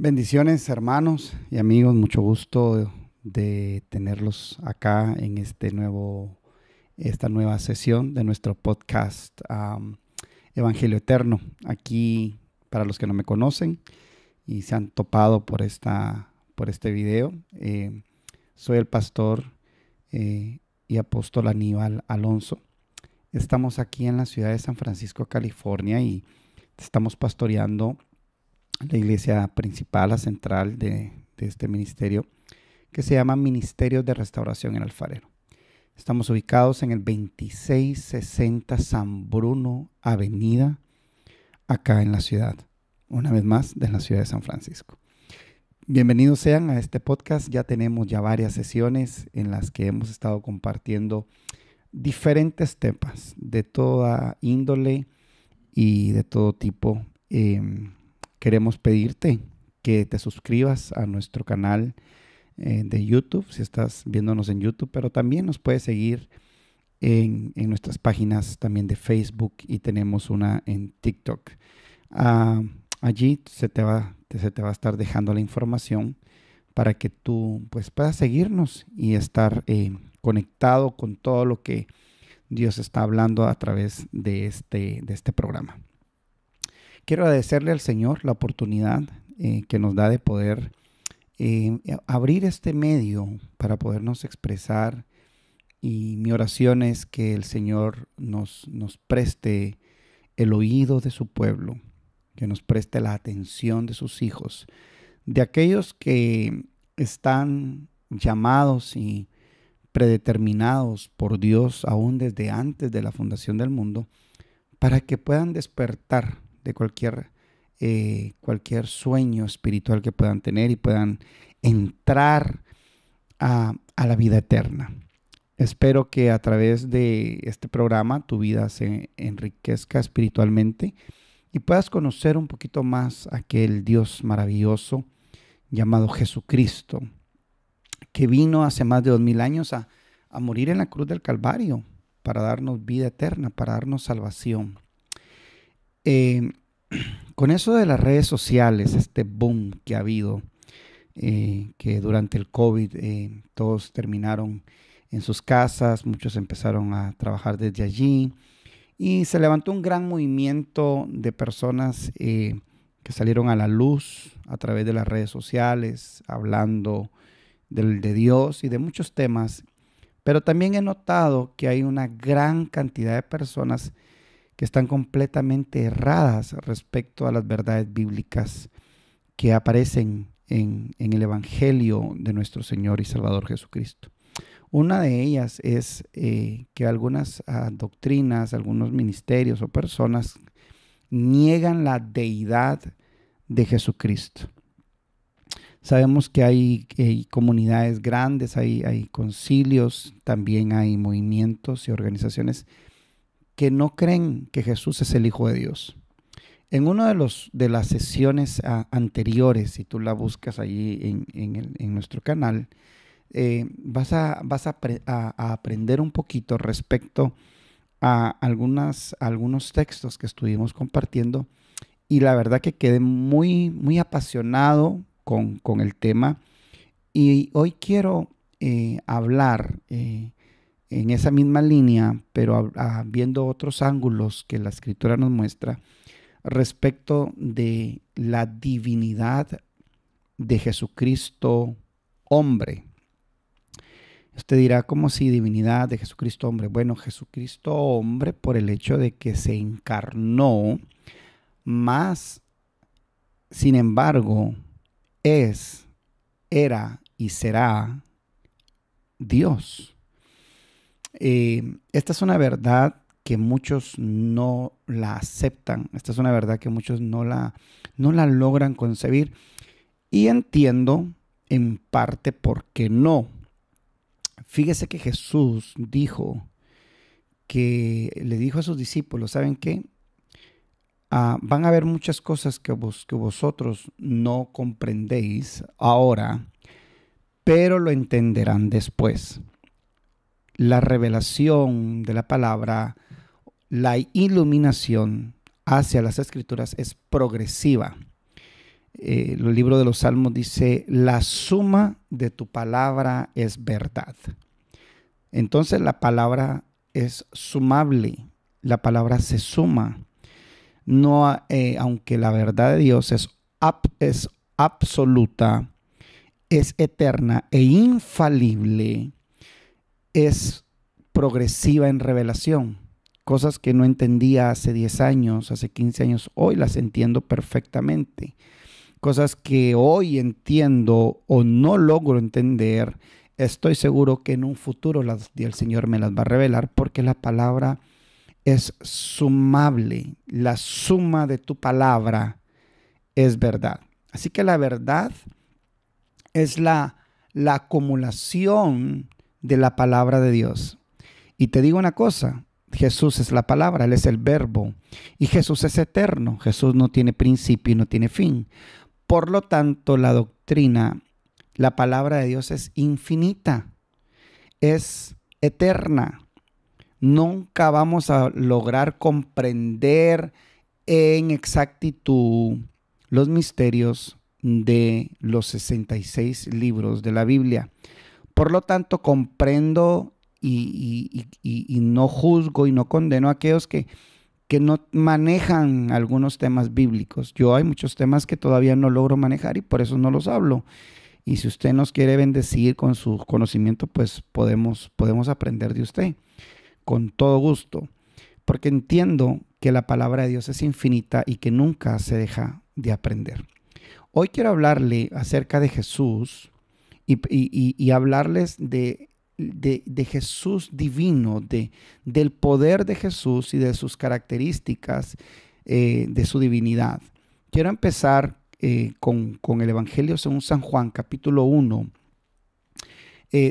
Bendiciones, hermanos y amigos, mucho gusto de tenerlos acá en esta nueva sesión de nuestro podcast Evangelio Eterno. Aquí, para los que no me conocen y se han topado por este video, soy el pastor y apóstol Aníbal Alonso. Estamos aquí en la ciudad de San Francisco, California, y estamos pastoreando la iglesia principal, la central de este ministerio, que se llama Ministerio de Restauración El Alfarero. Estamos ubicados en el 2660 San Bruno Avenida, acá en la ciudad, una vez más, de la ciudad de San Francisco. Bienvenidos sean a este podcast. Ya tenemos varias sesiones en las que hemos estado compartiendo diferentes temas de toda índole y de todo tipo. Queremos pedirte que te suscribas a nuestro canal de YouTube, si estás viéndonos en YouTube, pero también nos puedes seguir en nuestras páginas también de Facebook, y tenemos una en TikTok. Allí se te va a estar dejando la información para que tú pues puedas seguirnos y estar conectado con todo lo que Dios está hablando a través de este programa. Quiero agradecerle al Señor la oportunidad que nos da de poder abrir este medio para podernos expresar, y mi oración es que el Señor nos preste el oído de su pueblo, que nos preste la atención de sus hijos, de aquellos que están llamados y predeterminados por Dios aún desde antes de la fundación del mundo, para que puedan despertar de cualquier sueño espiritual que puedan tener y puedan entrar a la vida eterna. Espero que a través de este programa tu vida se enriquezca espiritualmente y puedas conocer un poquito más a aquel Dios maravilloso llamado Jesucristo, que vino hace más de 2000 años a morir en la cruz del Calvario para darnos vida eterna, para darnos salvación. Con eso de las redes sociales, este boom que ha habido, que durante el COVID todos terminaron en sus casas, muchos empezaron a trabajar desde allí, y se levantó un gran movimiento de personas que salieron a la luz a través de las redes sociales, hablando de Dios y de muchos temas. Pero también he notado que hay una gran cantidad de personas que están completamente erradas respecto a las verdades bíblicas que aparecen en el Evangelio de nuestro Señor y Salvador Jesucristo. Una de ellas es que algunas doctrinas, algunos ministerios o personas niegan la deidad de Jesucristo. Sabemos que hay comunidades grandes, hay concilios, también hay movimientos y organizaciones que no creen que Jesús es el Hijo de Dios. En una de las sesiones anteriores, si tú la buscas allí en nuestro canal, vas a aprender un poquito respecto a algunos textos que estuvimos compartiendo, y la verdad que quedé muy, muy apasionado con el tema, y hoy quiero hablar en esa misma línea, pero viendo otros ángulos que la Escritura nos muestra respecto de la divinidad de Jesucristo hombre. Usted dirá, ¿cómo si divinidad de Jesucristo hombre? Bueno, Jesucristo hombre por el hecho de que se encarnó, más sin embargo era y será Dios. Esta es una verdad que muchos no la aceptan. Esta es una verdad que muchos no la logran concebir, y entiendo en parte por qué no. Fíjese que Jesús le dijo a sus discípulos, ¿saben qué? Van a haber muchas cosas que vosotros no comprendéis ahora, pero lo entenderán después. La revelación de la palabra, la iluminación hacia las Escrituras es progresiva. el libro de los Salmos dice, la suma de tu palabra es verdad. Entonces la palabra es sumable, la palabra se suma. No, aunque la verdad de Dios es absoluta, es eterna e infalible, es progresiva en revelación. Cosas que no entendía hace 10 años, hace 15 años, hoy las entiendo perfectamente. Cosas que hoy entiendo o no logro entender, estoy seguro que en un futuro el Señor me las va a revelar, porque la palabra es sumable. La suma de tu palabra es verdad. Así que la verdad es la acumulación de la palabra de Dios. Y te digo una cosa, Jesús es la palabra, Él es el verbo. Y Jesús es eterno. Jesús no tiene principio y no tiene fin. Por lo tanto, la doctrina, la palabra de Dios es infinita, es eterna. Nunca vamos a lograr comprender en exactitud los misterios de los 66 libros de la Biblia. Por lo tanto, comprendo y no juzgo y no condeno a aquellos que no manejan algunos temas bíblicos. Yo hay muchos temas que todavía no logro manejar y por eso no los hablo. Y si usted nos quiere bendecir con su conocimiento, pues podemos aprender de usted con todo gusto, porque entiendo que la palabra de Dios es infinita y que nunca se deja de aprender. Hoy quiero hablarle acerca de Jesús y hablarles de Jesús divino, del poder de Jesús y de sus características, de su divinidad. Quiero empezar con el Evangelio según San Juan, capítulo 1.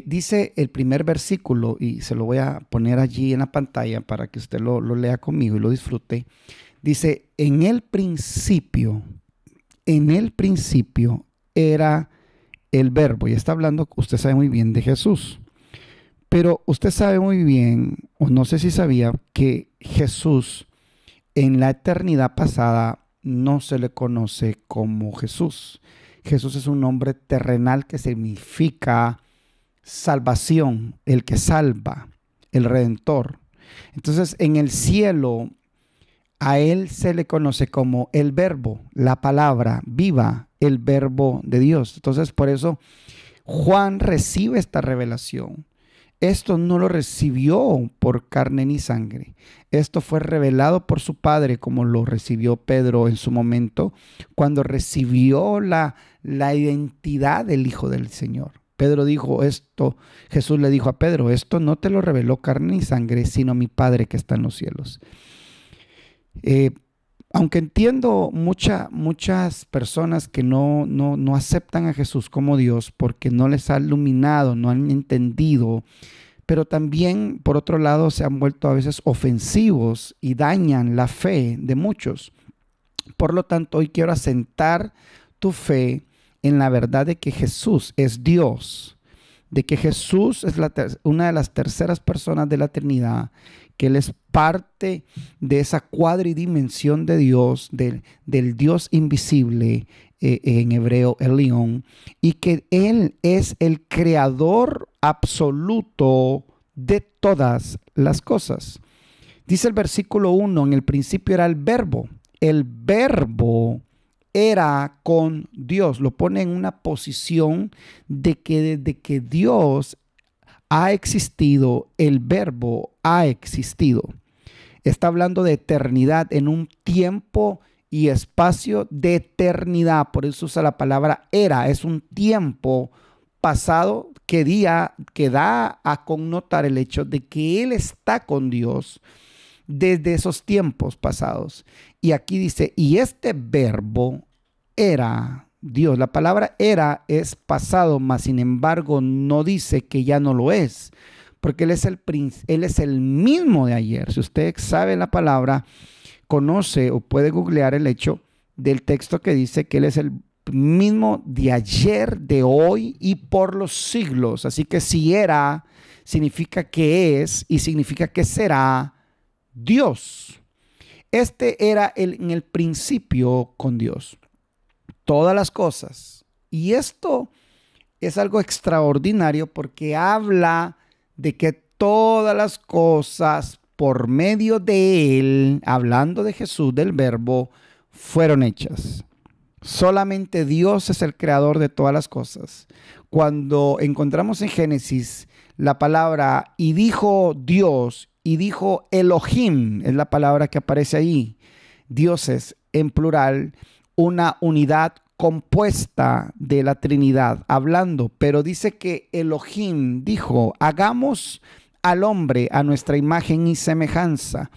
Dice el primer versículo, y se lo voy a poner allí en la pantalla para que usted lo lea conmigo y lo disfrute. Dice, en el principio era el verbo. Y está hablando, usted sabe muy bien, de Jesús. Pero usted sabe muy bien, o no sé si sabía, que Jesús en la eternidad pasada no se le conoce como Jesús. Jesús es un nombre terrenal que significa salvación, el que salva, el Redentor. Entonces, en el cielo, a Él se le conoce como el Verbo, la palabra viva, el Verbo de Dios. Entonces, por eso Juan recibe esta revelación. Esto no lo recibió por carne ni sangre. Esto fue revelado por su Padre, como lo recibió Pedro en su momento, cuando recibió la identidad del Hijo del Señor. Pedro dijo esto, Jesús le dijo a Pedro, esto no te lo reveló carne ni sangre, sino mi Padre que está en los cielos. Aunque entiendo muchas personas que no aceptan a Jesús como Dios porque no les ha iluminado, no han entendido, pero también, por otro lado, se han vuelto a veces ofensivos y dañan la fe de muchos. Por lo tanto, hoy quiero asentar tu fe en la verdad de que Jesús es Dios, de que Jesús es una de las terceras personas de la Trinidad, que Él es parte de esa cuadridimensión de Dios, del Dios invisible, en hebreo el león, y que Él es el creador absoluto de todas las cosas. Dice el versículo 1, en el principio era el verbo era con Dios. Lo pone en una posición de que desde que Dios ha existido, el verbo ha existido. Está hablando de eternidad en un tiempo y espacio de eternidad. Por eso usa la palabra era. Es un tiempo pasado que da a connotar el hecho de que Él está con Dios desde esos tiempos pasados. Y aquí dice, y este verbo era Dios. La palabra era es pasado, mas sin embargo no dice que ya no lo es, porque Él es el mismo de ayer. Si usted sabe la palabra, conoce o puede googlear el hecho del texto que dice que Él es el mismo de ayer, de hoy y por los siglos. Así que si era, significa que es y significa que será Dios. Este era en el principio con Dios. todas las cosas. Y esto es algo extraordinario porque habla de que todas las cosas por medio de Él, hablando de Jesús, del Verbo, fueron hechas. Solamente Dios es el creador de todas las cosas. Cuando encontramos en Génesis la palabra y dijo Dios y dijo Elohim, es la palabra que aparece ahí, dioses en plural, una unidad compuesta de la Trinidad hablando, pero dice que Elohim dijo, hagamos al hombre a nuestra imagen y semejanza.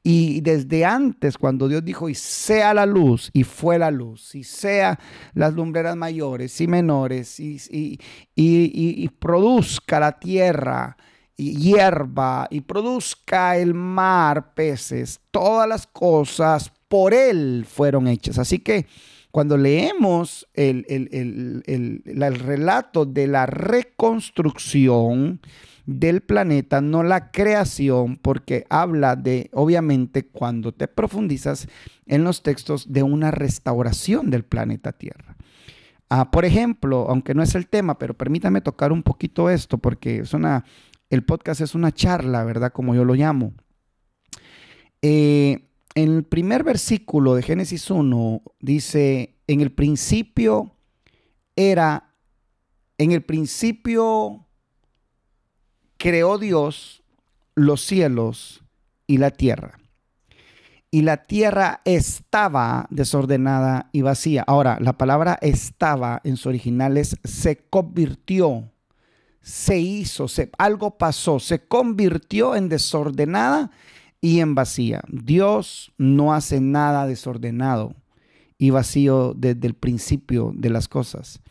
Y desde antes, cuando Dios dijo, y sea la luz, y fue la luz, y sea las lumbreras mayores y menores, y produzca la tierra y hierba, y produzca el mar peces, todas las cosas por Él fueron hechas. Así que cuando leemos el relato de la reconstrucción del planeta, no la creación, porque habla de, obviamente, cuando te profundizas en los textos, de una restauración del planeta Tierra. Por ejemplo, aunque no es el tema, pero permítame tocar un poquito esto, porque el podcast es una charla, ¿verdad? Como yo lo llamo. En el primer versículo de Génesis 1 dice, en el principio creó Dios los cielos y la tierra. Y la tierra estaba desordenada y vacía. Ahora, la palabra estaba en su original es se convirtió, se hizo, algo pasó, se convirtió en desordenada y en vacía. Dios no hace nada desordenado y vacío desde el principio de las cosas.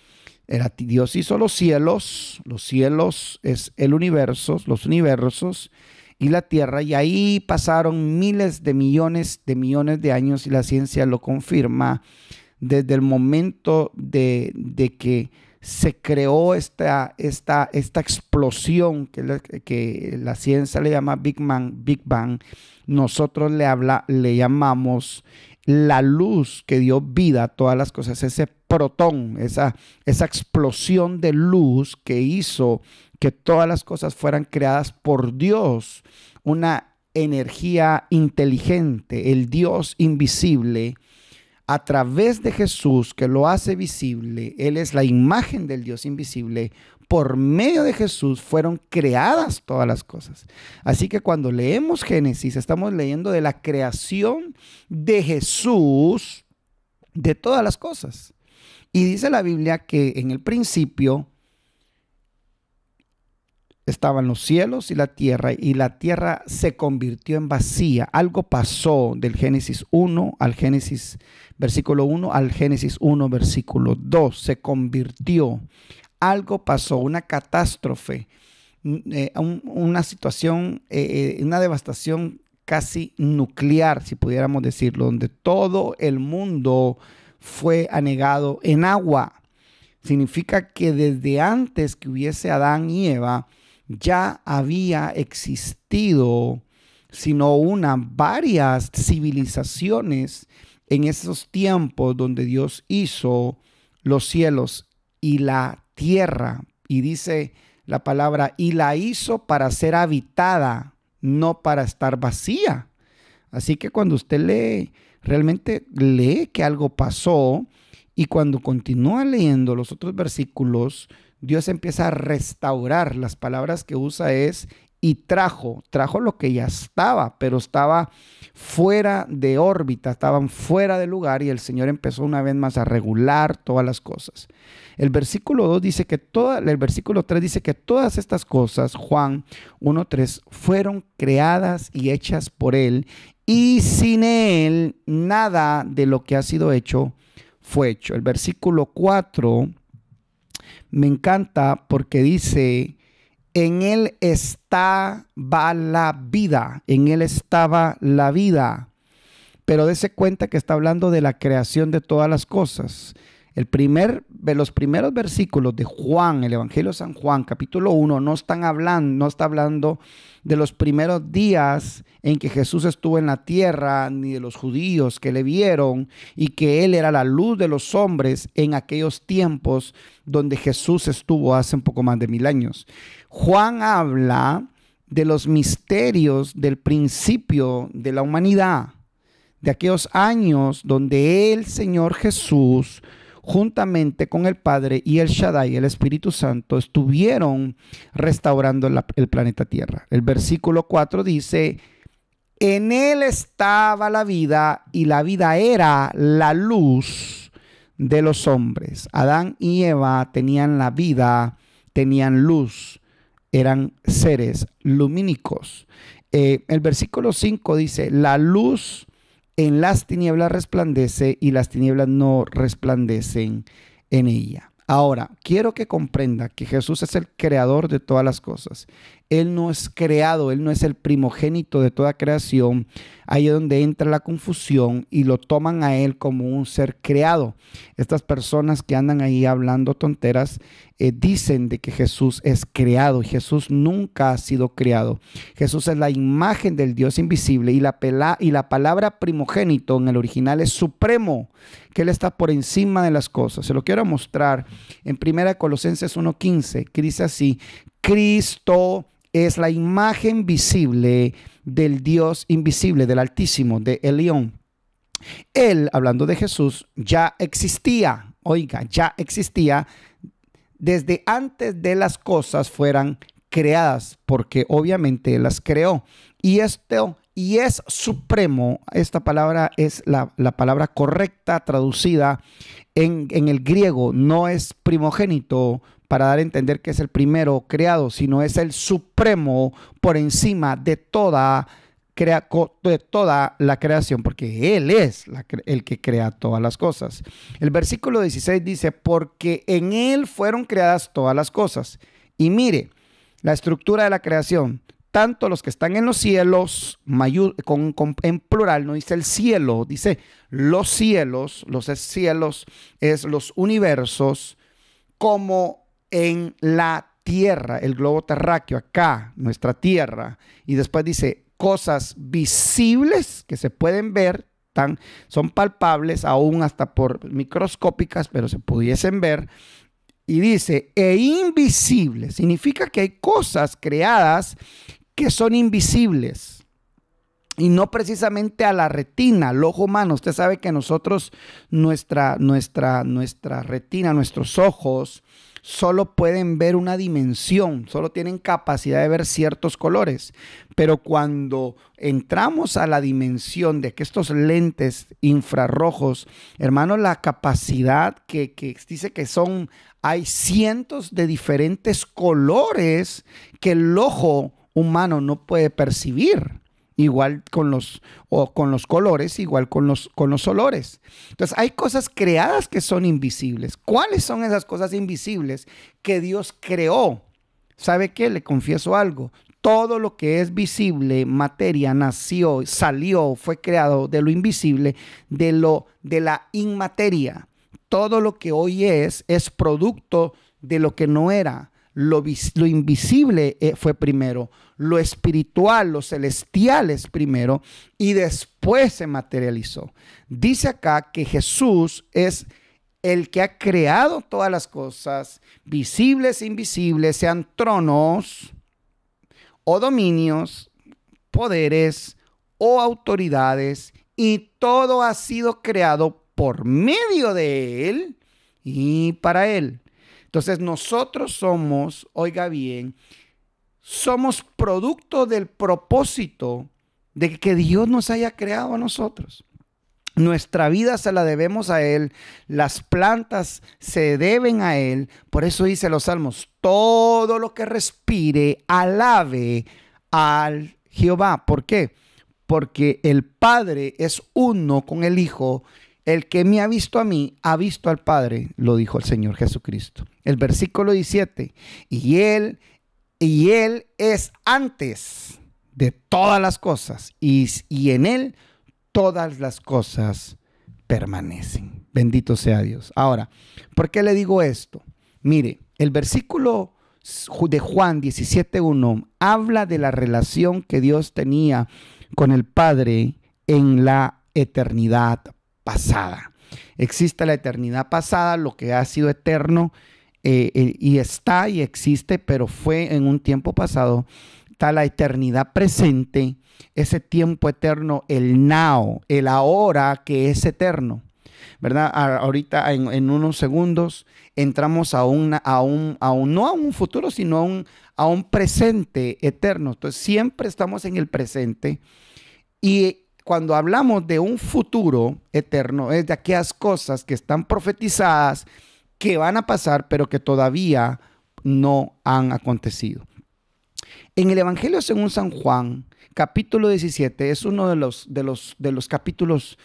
Dios hizo los cielos es el universo, los universos y la tierra, y ahí pasaron miles de millones de años y la ciencia lo confirma desde el momento de que se creó esta explosión que la ciencia le llama Big Bang. Nosotros le llamamos la luz que dio vida a todas las cosas, ese protón, esa explosión de luz que hizo que todas las cosas fueran creadas por Dios, una energía inteligente, el Dios invisible, a través de Jesús que lo hace visible. Él es la imagen del Dios invisible. Por medio de Jesús fueron creadas todas las cosas. Así que cuando leemos Génesis, estamos leyendo de la creación de Jesús de todas las cosas. Y dice la Biblia que en el principio estaban los cielos y la tierra se convirtió en vacía. Algo pasó del Génesis 1 al Génesis versículo 1 al Génesis 1 versículo 2. Se convirtió. Algo pasó, una catástrofe, una situación, una devastación casi nuclear, si pudiéramos decirlo, donde todo el mundo fue anegado en agua. Significa que desde antes que hubiese Adán y Eva, ya había existido, varias civilizaciones en esos tiempos donde Dios hizo los cielos y la tierra. Y dice la palabra, y la hizo para ser habitada, no para estar vacía. Así que cuando usted lee, realmente lee que algo pasó, y cuando continúa leyendo los otros versículos, Dios empieza a restaurar. Las palabras que usa es y trajo lo que ya estaba, pero estaba fuera de órbita, estaban fuera de lugar, y el Señor empezó una vez más a regular todas las cosas. El versículo 2 dice que el versículo 3 dice que todas estas cosas, Juan 1:3, fueron creadas y hechas por Él, y sin Él nada de lo que ha sido hecho fue hecho. El versículo 4 me encanta porque dice, en Él estaba la vida, en Él estaba la vida. Pero dése cuenta que está hablando de la creación de todas las cosas. De los primeros versículos de Juan, el Evangelio de San Juan, capítulo 1, no está hablando de los primeros días en que Jesús estuvo en la tierra, ni de los judíos que le vieron y que Él era la luz de los hombres en aquellos tiempos donde Jesús estuvo hace un poco más de 1000 años. Juan habla de los misterios del principio de la humanidad, de aquellos años donde el Señor Jesús, juntamente con el Padre y el Shaddai, el Espíritu Santo, estuvieron restaurando el planeta Tierra. El versículo 4 dice: en Él estaba la vida y la vida era la luz de los hombres. Adán y Eva tenían la vida, tenían luz, eran seres lumínicos. El versículo 5 dice: la luz en las tinieblas resplandece y las tinieblas no resplandecen en ella. Ahora, quiero que comprenda que Jesús es el creador de todas las cosas. Él no es creado, Él no es el primogénito de toda creación. Ahí es donde entra la confusión y lo toman a Él como un ser creado. Estas personas que andan ahí hablando tonteras dicen de que Jesús es creado. Jesús nunca ha sido creado. Jesús es la imagen del Dios invisible y la palabra primogénito en el original es supremo, que Él está por encima de las cosas. Se lo quiero mostrar en 1 Colosenses 1:15, que dice así: Cristo es la imagen visible del Dios invisible, del Altísimo, de Elión. Él, hablando de Jesús, ya existía, ya existía desde antes de las cosas fueran creadas, porque obviamente Él las creó. Y es supremo. Esta palabra es la palabra correcta traducida en el griego. No es primogénito para dar a entender que es el primero creado, sino es el supremo por encima de toda la creación, porque Él es el que crea todas las cosas. El versículo 16 dice: porque en Él fueron creadas todas las cosas. Y mire, la estructura de la creación, tanto los que están en los cielos, en plural, no dice el cielo, dice los cielos es los universos, como en la tierra, el globo terráqueo, acá, nuestra tierra. Y después dice cosas visibles que se pueden ver, son palpables, aún hasta por microscópicas, pero se pudiesen ver. Y dice, e invisibles, significa que hay cosas creadas que son invisibles. Y no precisamente a la retina, al ojo humano. Usted sabe que nosotros, nuestra retina, nuestros ojos, solo pueden ver una dimensión, solo tienen capacidad de ver ciertos colores. Pero cuando entramos a la dimensión de que estos lentes infrarrojos, hermano, la capacidad que dice que hay cientos de diferentes colores que el ojo humano no puede percibir. Igual con los colores, igual con los olores. Entonces, hay cosas creadas que son invisibles. ¿Cuáles son esas cosas invisibles que Dios creó? ¿Sabe qué? Le confieso algo. Todo lo que es visible, materia, nació, salió, fue creado de lo invisible, de la inmateria. Todo lo que hoy es producto de lo que no era. Lo invisible fue primero, lo espiritual, lo celestial es primero y después se materializó. Dice acá que Jesús es el que ha creado todas las cosas, visibles e invisibles, sean tronos o dominios, poderes o autoridades, y todo ha sido creado por medio de Él y para Él. Entonces nosotros somos, oiga bien, somos producto del propósito de que Dios nos haya creado a nosotros. Nuestra vida se la debemos a Él, las plantas se deben a Él. Por eso dice los salmos: todo lo que respire, alabe al Jehová. ¿Por qué? Porque el Padre es uno con el Hijo. El que me ha visto a mí, ha visto al Padre, lo dijo el Señor Jesucristo. El versículo 17, y Él es antes de todas las cosas, y en Él todas las cosas permanecen. Bendito sea Dios. Ahora, ¿por qué le digo esto? Mire, el versículo de Juan 17:1 habla de la relación que Dios tenía con el Padre en la eternidad pasada. Existe la eternidad pasada, lo que ha sido eterno, y está y existe, pero fue en un tiempo pasado. Está la eternidad presente, ese tiempo eterno, el now, el ahora que es eterno, ¿verdad? Ahorita en unos segundos entramos no a un futuro, sino a un presente eterno. Entonces siempre estamos en el presente, y cuando hablamos de un futuro eterno es de aquellas cosas que están profetizadas, que van a pasar, pero que todavía no han acontecido. En el Evangelio según San Juan, capítulo 17, es uno de los capítulos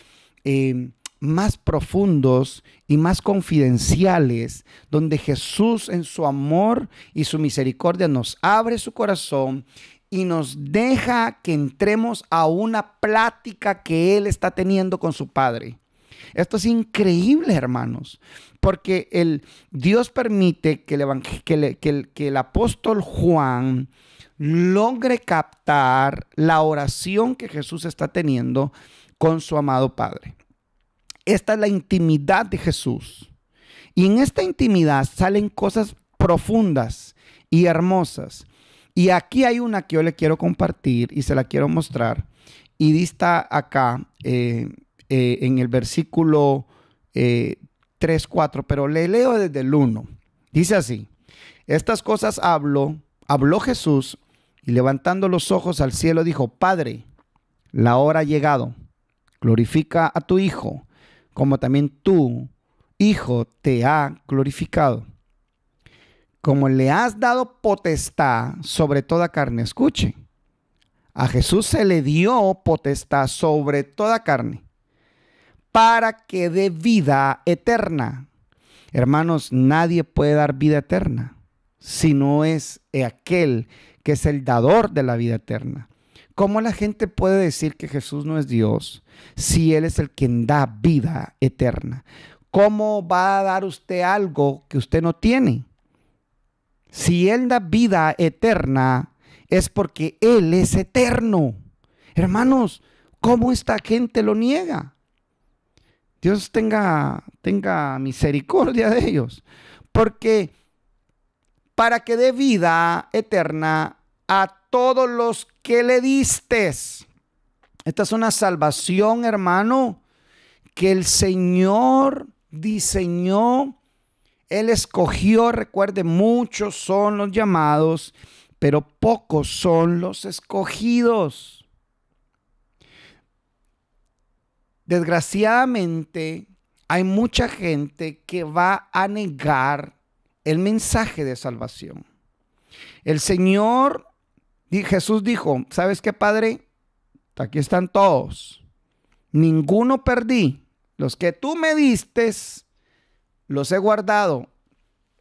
más profundos y más confidenciales, donde Jesús en su amor y su misericordia nos abre su corazón y nos deja que entremos a una plática que Él está teniendo con su Padre. Esto es increíble, hermanos, porque Dios permite que el apóstol Juan logre captar la oración que Jesús está teniendo con su amado Padre. Esta es la intimidad de Jesús. Y en esta intimidad salen cosas profundas y hermosas. Y aquí hay una que yo le quiero compartir y se la quiero mostrar. Y está acá en el versículo 3, 4, pero le leo desde el 1. Dice así: estas cosas habló Jesús, y levantando los ojos al cielo dijo: Padre, la hora ha llegado. Glorifica a tu Hijo, como también tu Hijo te ha glorificado. Como le has dado potestad sobre toda carne. Escuche, a Jesús se le dio potestad sobre toda carne, para que dé vida eterna. Hermanos, nadie puede dar vida eterna si no es aquel que es el dador de la vida eterna. ¿Cómo la gente puede decir que Jesús no es Dios si Él es el quien da vida eterna? ¿Cómo va a dar usted algo que usted no tiene? Si Él da vida eterna, es porque Él es eterno. Hermanos, ¿cómo esta gente lo niega? Dios tenga misericordia de ellos. Porque para que dé vida eterna a todos los que le distes. Esta es una salvación, hermano, que el Señor diseñó. Él escogió. Recuerde, muchos son los llamados, pero pocos son los escogidos. Desgraciadamente, hay mucha gente que va a negar el mensaje de salvación. El Señor, Jesús dijo: ¿sabes qué, Padre? Aquí están todos. Ninguno perdí. Los que tú me distes, los he guardado,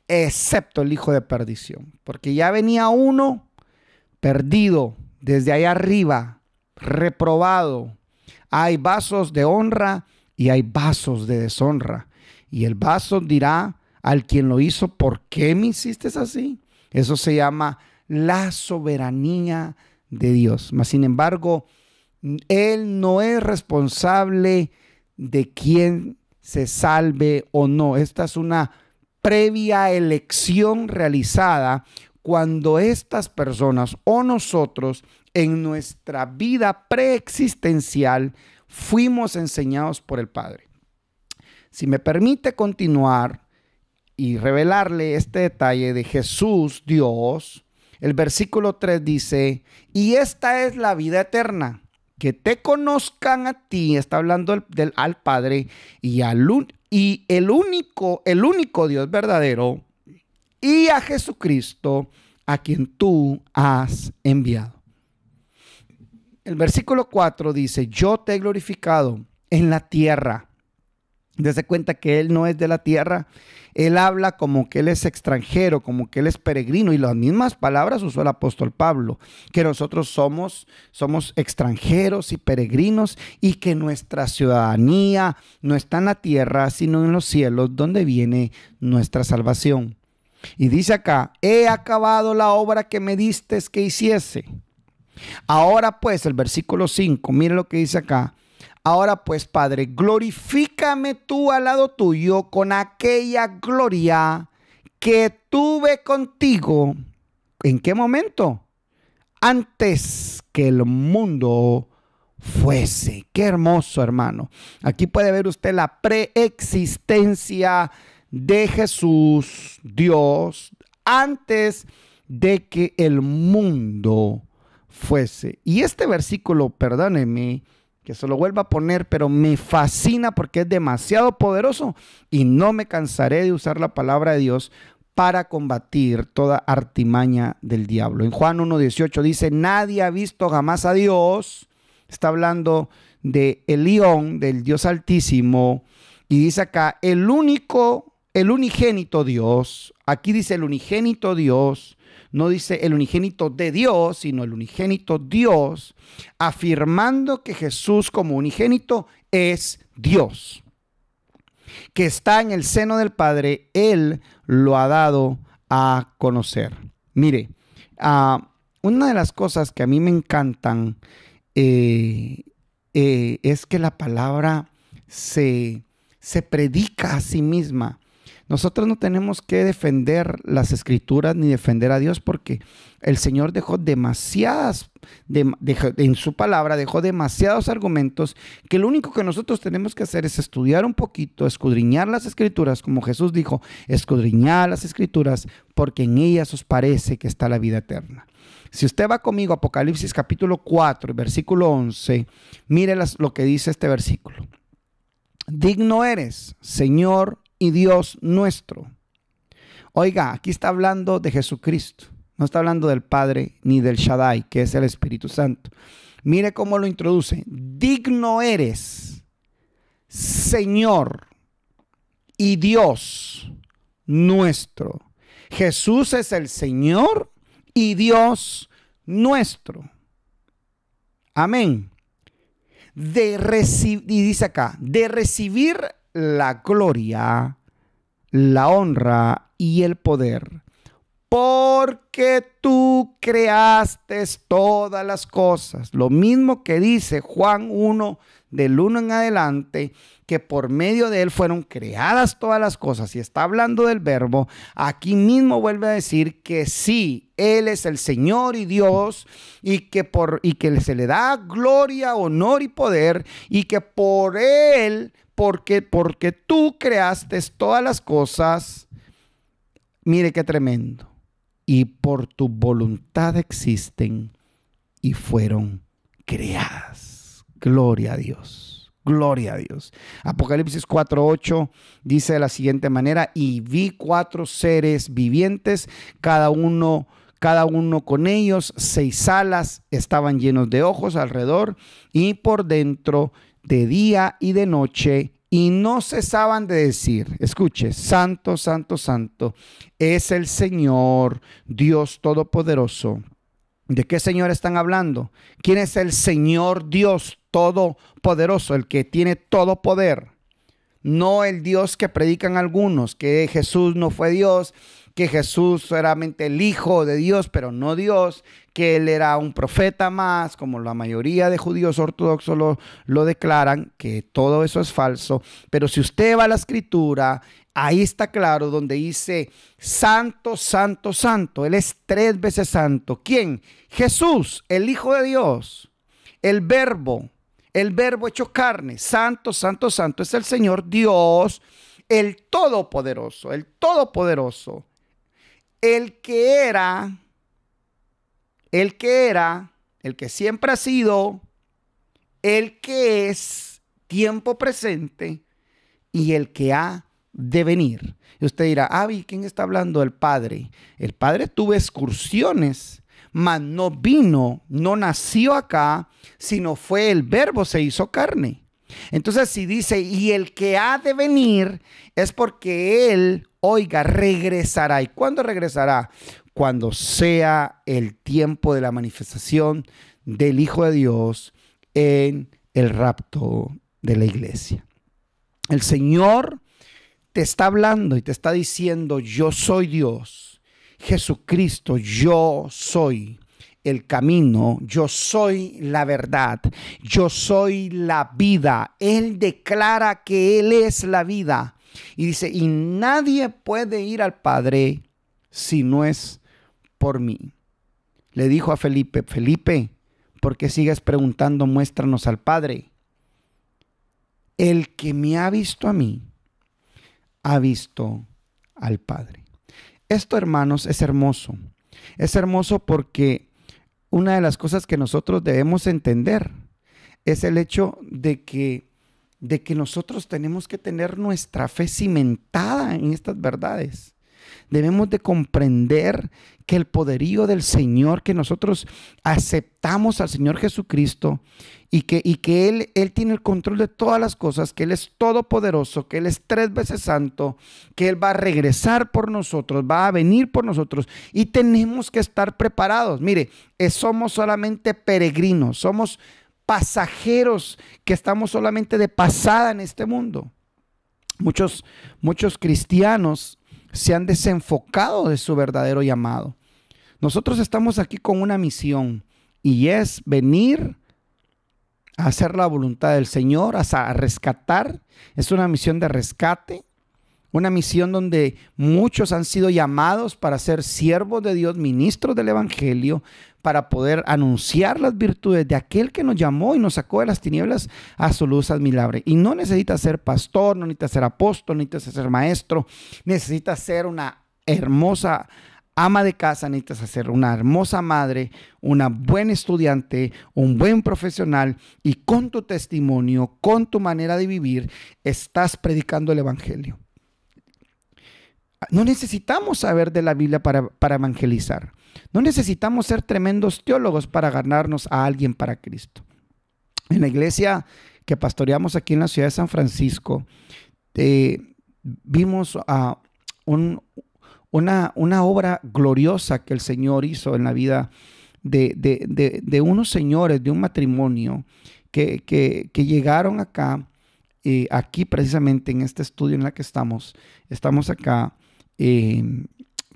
excepto el hijo de perdición. Porque ya venía uno perdido desde allá arriba, reprobado. Hay vasos de honra y hay vasos de deshonra. Y el vaso dirá al quien lo hizo: ¿por qué me hiciste así? Eso se llama la soberanía de Dios. Mas, sin embargo, Él no es responsable de quién se salve o no. Esta es una previa elección realizada cuando estas personas o nosotros en nuestra vida preexistencial fuimos enseñados por el Padre. Si me permite continuar y revelarle este detalle de Jesús, Dios, el versículo 3 dice: y esta es la vida eterna, que te conozcan a ti, está hablando al Padre, y el único Dios verdadero, y a Jesucristo, a quien tú has enviado. El versículo 4 dice: yo te he glorificado en la tierra. Dese cuenta que él no es de la tierra. Él habla como que él es extranjero, como que él es peregrino. Y las mismas palabras usó el apóstol Pablo, que nosotros somos extranjeros y peregrinos y que nuestra ciudadanía no está en la tierra, sino en los cielos, donde viene nuestra salvación. Y dice acá: he acabado la obra que me distes que hiciese. Ahora pues, el versículo 5, mire lo que dice acá. Ahora pues, Padre, glorifícame tú al lado tuyo con aquella gloria que tuve contigo. ¿En qué momento? Antes que el mundo fuese. Qué hermoso, hermano. Aquí puede ver usted la preexistencia de Jesús, Dios, antes de que el mundo fuese. Y este versículo, perdónenme que se lo vuelva a poner, pero me fascina porque es demasiado poderoso y no me cansaré de usar la palabra de Dios para combatir toda artimaña del diablo. En Juan 1:18 dice: nadie ha visto jamás a Dios. Está hablando de el León, del Dios Altísimo, y dice acá: el unigénito Dios. Aquí dice el unigénito Dios. No dice el unigénito de Dios, sino el unigénito Dios, afirmando que Jesús como unigénito es Dios, que está en el seno del Padre. Él lo ha dado a conocer. Mire, una de las cosas que a mí me encantan es que la palabra se predica a sí misma. Nosotros no tenemos que defender las escrituras ni defender a Dios, porque el Señor dejó en su palabra dejó demasiados argumentos, que lo único que nosotros tenemos que hacer es estudiar un poquito, escudriñar las escrituras, como Jesús dijo: escudriñad las escrituras, porque en ellas os parece que está la vida eterna. Si usted va conmigo a Apocalipsis capítulo 4, versículo 11, mire lo que dice este versículo. Digno eres, Señor y Dios nuestro. Oiga, aquí está hablando de Jesucristo. No está hablando del Padre ni del Shaddai, que es el Espíritu Santo. Mire cómo lo introduce. Digno eres, Señor y Dios nuestro. Jesús es el Señor y Dios nuestro. Amén. Y dice acá: de recibir la gloria, la honra y el poder, porque tú creaste todas las cosas. Lo mismo que dice Juan 1, del 1 en adelante, que por medio de él fueron creadas todas las cosas. Y está hablando del Verbo. Aquí mismo vuelve a decir que sí, él es el Señor y Dios, y que se le da gloria, honor y poder, y que por él, porque tú creaste todas las cosas. Mire qué tremendo. Y por tu voluntad existen y fueron creadas. Gloria a Dios. Gloria a Dios. Apocalipsis 4:8 dice de la siguiente manera: y vi 4 seres vivientes, cada uno con ellos 6 alas, estaban llenos de ojos alrededor y por dentro, de día y de noche, y no cesaban de decir, escuche: santo, santo, santo es el Señor Dios Todopoderoso. ¿De qué Señor están hablando? ¿Quién es el Señor Dios Todopoderoso? El que tiene todo poder. No el Dios que predican algunos, que Jesús no fue Dios, que Jesús era solamente el Hijo de Dios, pero no Dios, que Él era un profeta más, como la mayoría de judíos ortodoxos lo declaran, que todo eso es falso. Pero si usted va a la Escritura, ahí está claro donde dice: santo, santo, santo. Él es 3 veces santo. ¿Quién? Jesús, el Hijo de Dios, el Verbo hecho carne. Santo, santo, santo es el Señor Dios, el Todopoderoso, el Todopoderoso. El que era, el que siempre ha sido, el que es, tiempo presente, y el que ha de venir. Y usted dirá: ¿quién está hablando? El Padre. El Padre tuvo excursiones, mas no vino, no nació acá, sino fue el Verbo, se hizo carne. Entonces, si dice, y el que ha de venir, es porque Él, oiga, regresará. ¿Y cuándo regresará? Cuando sea el tiempo de la manifestación del Hijo de Dios en el rapto de la iglesia. El Señor te está hablando y te está diciendo, yo soy Dios, Jesucristo, yo soy el camino, yo soy la verdad, yo soy la vida. Él declara que Él es la vida. Y dice, y nadie puede ir al Padre si no es por mí. Le dijo a Felipe, Felipe, ¿por qué sigues preguntando? Muéstranos al Padre. El que me ha visto a mí, ha visto al Padre. Esto, hermanos, es hermoso. Es hermoso porque una de las cosas que nosotros debemos entender es el hecho de que nosotros tenemos que tener nuestra fe cimentada en estas verdades. Debemos de comprender que el poderío del Señor, que nosotros aceptamos al Señor Jesucristo y que Él tiene el control de todas las cosas, que Él es todopoderoso, que Él es 3 veces santo, que Él va a regresar por nosotros, va a venir por nosotros y tenemos que estar preparados. Mire, somos solamente peregrinos, somos pasajeros que estamos solamente de pasada en este mundo. Muchos cristianos se han desenfocado de su verdadero llamado. Nosotros estamos aquí con una misión y es venir a hacer la voluntad del Señor, a rescatar. Es una misión de rescate, una misión donde muchos han sido llamados para ser siervos de Dios, ministros del Evangelio, para poder anunciar las virtudes de aquel que nos llamó y nos sacó de las tinieblas a su luz admirable. Y no necesitas ser pastor, no necesitas ser apóstol, no necesitas ser maestro, necesitas ser una hermosa ama de casa, necesitas ser una hermosa madre, una buena estudiante, un buen profesional, y con tu testimonio, con tu manera de vivir, estás predicando el Evangelio. No necesitamos saber de la Biblia para evangelizar. No necesitamos ser tremendos teólogos para ganarnos a alguien para Cristo. En la iglesia que pastoreamos aquí en la ciudad de San Francisco, vimos una obra gloriosa que el Señor hizo en la vida de unos señores, de un matrimonio que llegaron acá, aquí precisamente en este estudio en el que estamos acá,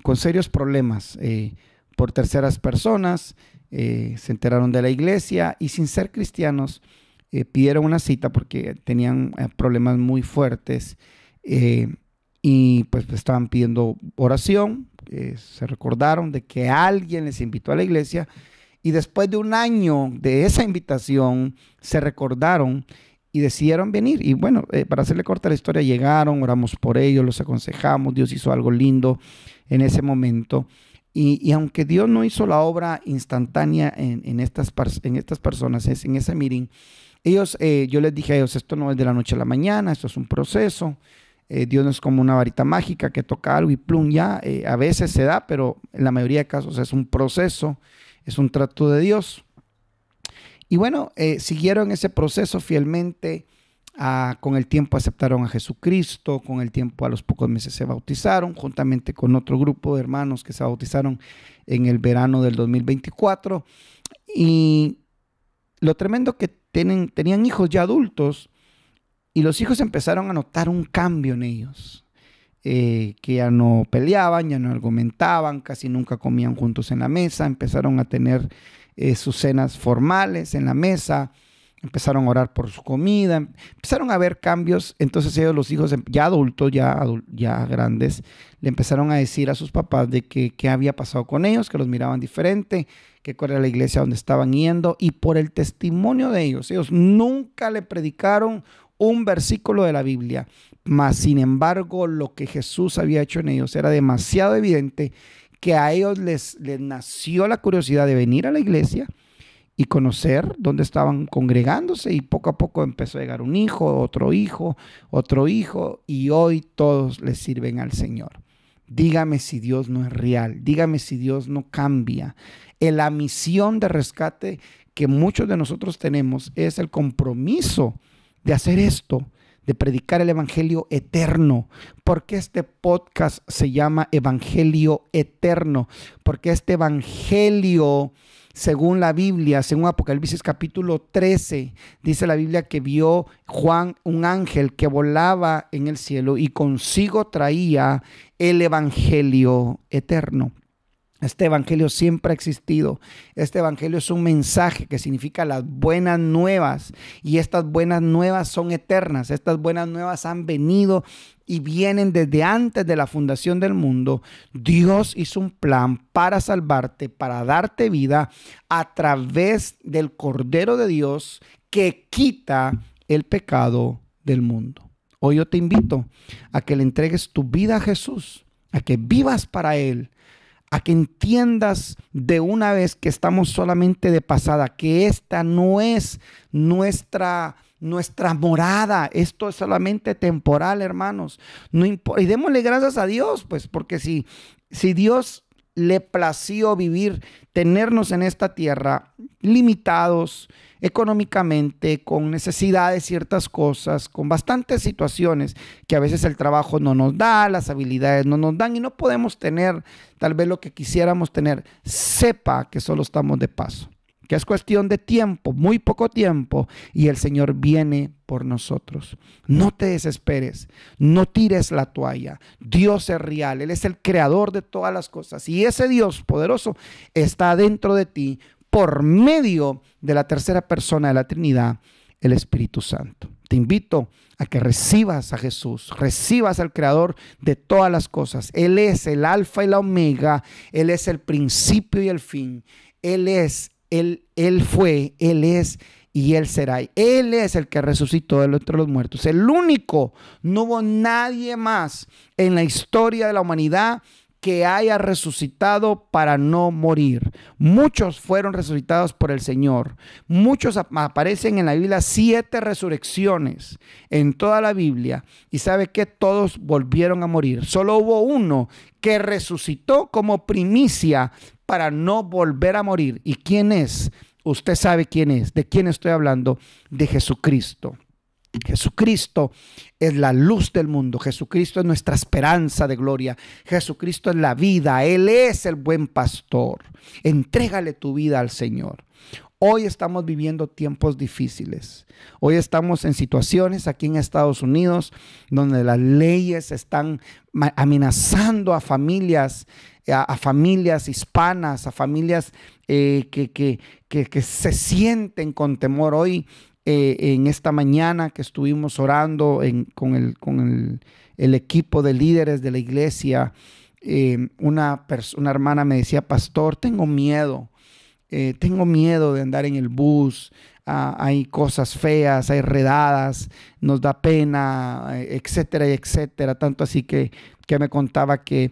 con serios problemas por terceras personas. Se enteraron de la iglesia y sin ser cristianos pidieron una cita porque tenían problemas muy fuertes y pues estaban pidiendo oración. Se recordaron de que alguien les invitó a la iglesia y después de un año de esa invitación se recordaron y decidieron venir. Y bueno, para hacerle corta la historia, llegaron, oramos por ellos, los aconsejamos. Dios hizo algo lindo en ese momento. Y aunque Dios no hizo la obra instantánea en estas personas, en ese meeting, yo les dije a ellos, esto no es de la noche a la mañana, esto es un proceso. Dios no es como una varita mágica que toca algo y plum, ya. A veces se da, pero en la mayoría de casos es un proceso, es un trato de Dios. Y bueno, siguieron ese proceso fielmente. Con el tiempo aceptaron a Jesucristo, con el tiempo a los pocos meses se bautizaron, juntamente con otro grupo de hermanos que se bautizaron en el verano del 2024. Y lo tremendo que tenían hijos ya adultos, y los hijos empezaron a notar un cambio en ellos, que ya no peleaban, ya no argumentaban, casi nunca comían juntos en la mesa, empezaron a tener sus cenas formales en la mesa, empezaron a orar por su comida, empezaron a ver cambios. Entonces ellos, los hijos ya adultos, ya grandes, le empezaron a decir a sus papás de que qué había pasado con ellos, que los miraban diferente, que cuál era la iglesia donde estaban yendo, y por el testimonio de ellos nunca le predicaron un versículo de la Biblia, mas sin embargo lo que Jesús había hecho en ellos era demasiado evidente, que a ellos les nació la curiosidad de venir a la iglesia y conocer dónde estaban congregándose, y poco a poco empezó a llegar un hijo, otro hijo, y hoy todos les sirven al Señor. Dígame si Dios no es real, dígame si Dios no cambia. La misión de rescate que muchos de nosotros tenemos es el compromiso de hacer esto, de predicar el evangelio eterno. ¿Por qué este podcast se llama Evangelio Eterno? Porque este evangelio, según la Biblia, según Apocalipsis capítulo 13, dice la Biblia que vio Juan un ángel que volaba en el cielo y consigo traía el evangelio eterno. Este evangelio siempre ha existido. Este evangelio es un mensaje que significa las buenas nuevas, y estas buenas nuevas son eternas. Estas buenas nuevas han venido y vienen desde antes de la fundación del mundo. Dios hizo un plan para salvarte, para darte vida a través del Cordero de Dios que quita el pecado del mundo. Hoy yo te invito a que le entregues tu vida a Jesús, a que vivas para Él, a que entiendas de una vez que estamos solamente de pasada, que esta no es nuestra morada. Esto es solamente temporal, hermanos. No importa. Y démosle gracias a Dios, pues, porque si Dios le plació vivir, tenernos en esta tierra limitados económicamente, con necesidades, ciertas cosas, con bastantes situaciones que a veces el trabajo no nos da, las habilidades no nos dan y no podemos tener tal vez lo que quisiéramos tener. Sepa que solo estamos de paso, que es cuestión de tiempo, muy poco tiempo, y el Señor viene por nosotros. No te desesperes, no tires la toalla. Dios es real, Él es el creador de todas las cosas, y ese Dios poderoso está dentro de ti por medio de la tercera persona de la Trinidad, el Espíritu Santo. Te invito a que recibas a Jesús, recibas al creador de todas las cosas. Él es el alfa y la omega, Él es el principio y el fin. Él es, Él fue, Él es y Él será. Él es el que resucitó de entre los muertos. El único, no hubo nadie más en la historia de la humanidad que haya resucitado para no morir. Muchos fueron resucitados por el Señor. Muchos aparecen en la Biblia, 7 resurrecciones en toda la Biblia. Y sabe que todos volvieron a morir. Solo hubo uno que resucitó como primicia para no volver a morir. ¿Y quién es? Usted sabe quién es. ¿De quién estoy hablando? De Jesucristo. Jesucristo es la luz del mundo. Jesucristo es nuestra esperanza de gloria. Jesucristo es la vida. Él es el buen pastor. Entrégale tu vida al Señor. Hoy estamos viviendo tiempos difíciles. Hoy estamos en situaciones aquí en Estados Unidos donde las leyes están amenazando a familias hispanas, a familias que se sienten con temor. Hoy, en esta mañana que estuvimos orando con el equipo de líderes de la iglesia, una hermana me decía: pastor, tengo miedo de andar en el bus, hay cosas feas, hay redadas, nos da pena, etcétera, etcétera. Tanto así que me contaba que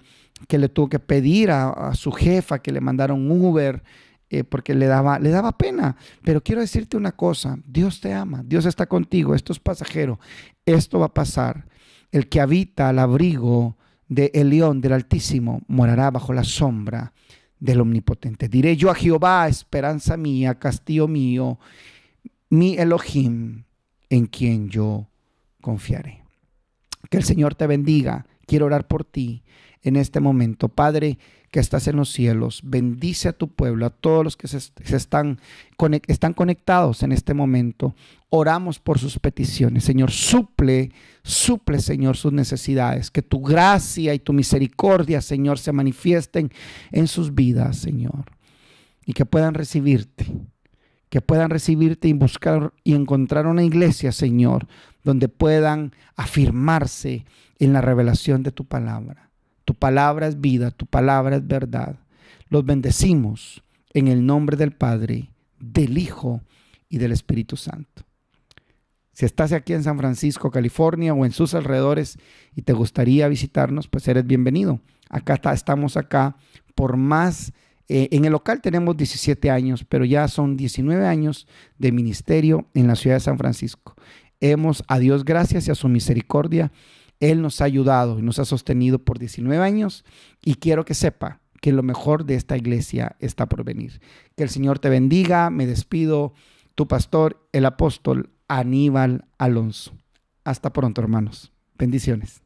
le tuvo que pedir a su jefa que le mandara un Uber, porque le daba pena. Pero quiero decirte una cosa: Dios te ama, Dios está contigo. Esto es pasajero, esto va a pasar. El que habita al abrigo del León, del Altísimo, morará bajo la sombra del Omnipotente. Diré yo a Jehová, esperanza mía, castillo mío, mi Elohim, en quien yo confiaré. Que el Señor te bendiga. Quiero orar por ti en este momento. Padre, que estás en los cielos, bendice a tu pueblo, a todos los que están conectados en este momento. Oramos por sus peticiones. Señor, suple, Señor, sus necesidades. Que tu gracia y tu misericordia, Señor, se manifiesten en sus vidas, Señor. Y que puedan recibirte y buscar y encontrar una iglesia, Señor, donde puedan afirmarse en la revelación de tu palabra. Tu palabra es vida, tu palabra es verdad. Los bendecimos en el nombre del Padre, del Hijo y del Espíritu Santo. Si estás aquí en San Francisco, California, o en sus alrededores y te gustaría visitarnos, pues eres bienvenido. Estamos acá por más. En el local tenemos 17 años, pero ya son 19 años de ministerio en la ciudad de San Francisco. A Dios gracias y a su misericordia, Él nos ha ayudado y nos ha sostenido por 19 años, y quiero que sepa que lo mejor de esta iglesia está por venir. Que el Señor te bendiga. Me despido, tu pastor, el apóstol Aníbal Alonso. Hasta pronto, hermanos. Bendiciones.